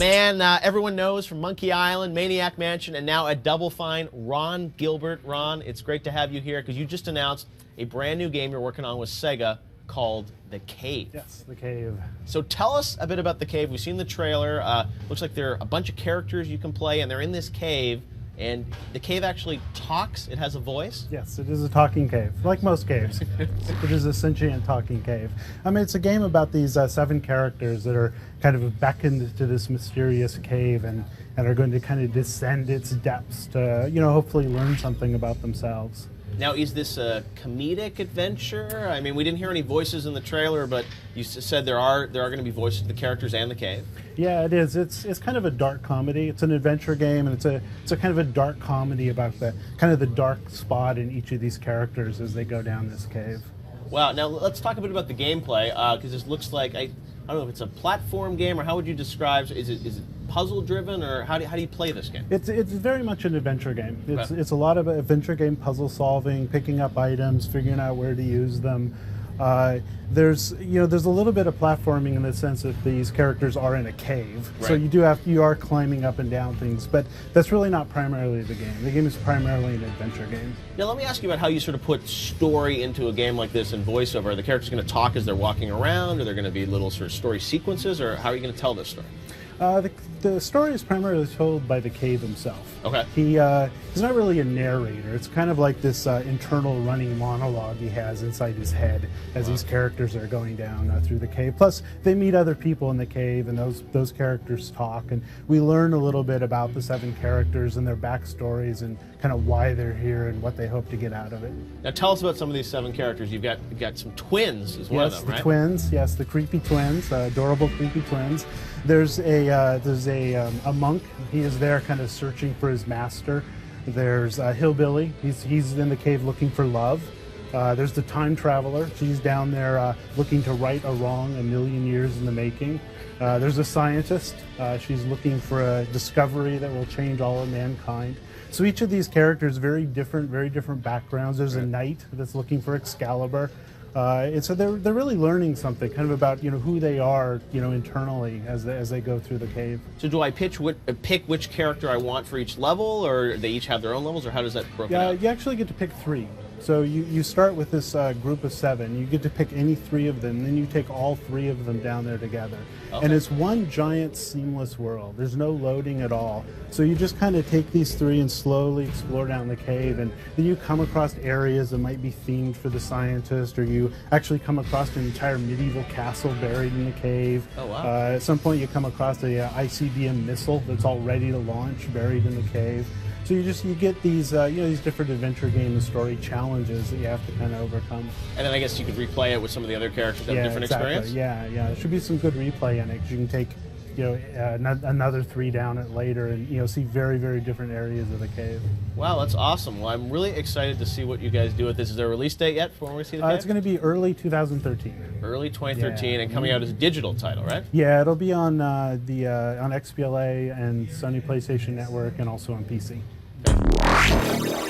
man everyone knows from Monkey Island, Maniac Mansion, and now at Double Fine, Ron Gilbert. Ron, it's great to have you here because you just announced a brand new game you're working on with Sega called The Cave. Yes, The Cave. So tell us a bit about The Cave. We've seen the trailer. Looks like there are a bunch of characters you can play, and they're in this cave. And the cave actually talks. It has a voice. Yes, it is a talking cave, like most caves. It is a sentient talking cave. I mean, it's a game about these 7 characters that are kind of beckoned to this mysterious cave and are going to kind of descend its depths to, hopefully learn something about themselves. Now, is this a comedic adventure? I mean, we didn't hear any voices in the trailer, but you said there are going to be voices of the characters and the cave. Yeah, it is. It's kind of a dark comedy. It's an adventure game, and it's a kind of a dark comedy about the dark spot in each of these characters as they go down this cave. Wow. Now let's talk a bit about the gameplay because this looks like I don't know if it's a platform game or how would you describe? Is it puzzle driven or how do you play this game? It's very much an adventure game. It's a lot of adventure game puzzle solving, picking up items, figuring out where to use them. There's a little bit of platforming in the sense that these characters are in a cave, right. So you are climbing up and down things, but that's really not primarily the game. The game is primarily an adventure game. Now let me ask you about how you sort of put story into a game like this in voiceover. Are the characters going to talk as they're walking around? Are there going to be little sort of story sequences, or how are you going to tell this story? The story is primarily told by the cave himself. Okay. He's not really a narrator. It's kind of like this internal running monologue he has inside his head as these characters are going down through the cave. Plus, they meet other people in the cave, and those characters talk, and we learn a little bit about the 7 characters and their backstories and kind of why they're here and what they hope to get out of it. Now tell us about some of these 7 characters. You've got some twins as one of them, right? Yes, the twins. Yes, the creepy twins, adorable creepy twins. There's a monk. He is there kind of searching for his master. There's a hillbilly. He's in the cave looking for love. There's the time traveler. She's down there looking to right a wrong 1,000,000 years in the making. There's a scientist. She's looking for a discovery that will change all of mankind. So each of these characters very different backgrounds. There's a knight that's looking for Excalibur. And so they're really learning something kind of about who they are internally as they go through the cave. So do I pick which character I want for each level, or they each have their own levels, or how does that broken out? You actually get to pick 3. So you start with this group of 7. You get to pick any 3 of them, and then you take all 3 of them down there together. Okay. And it's one giant seamless world. There's no loading at all. So you just kind of take these 3 and slowly explore down the cave, and then you come across areas that might be themed for the scientist, or you actually come across an entire medieval castle buried in the cave. Oh, wow. At some point you come across a ICBM missile that's all ready to launch, buried in the cave. So you get these these different adventure game and story challenges that you have to kind of overcome. And then I guess you could replay it with some of the other characters that have a different experience? Yeah. There should be some good replay in it. You can take another 3 down it later and see very different areas of the cave. Wow, that's awesome. Well, I'm really excited to see what you guys do with this. Is there a release date yet for when we see the cave? It's going to be early 2013. Early 2013 and coming out as a digital title, right? Yeah, it'll be on on XBLA and Sony PlayStation Network and also on PC. Okay.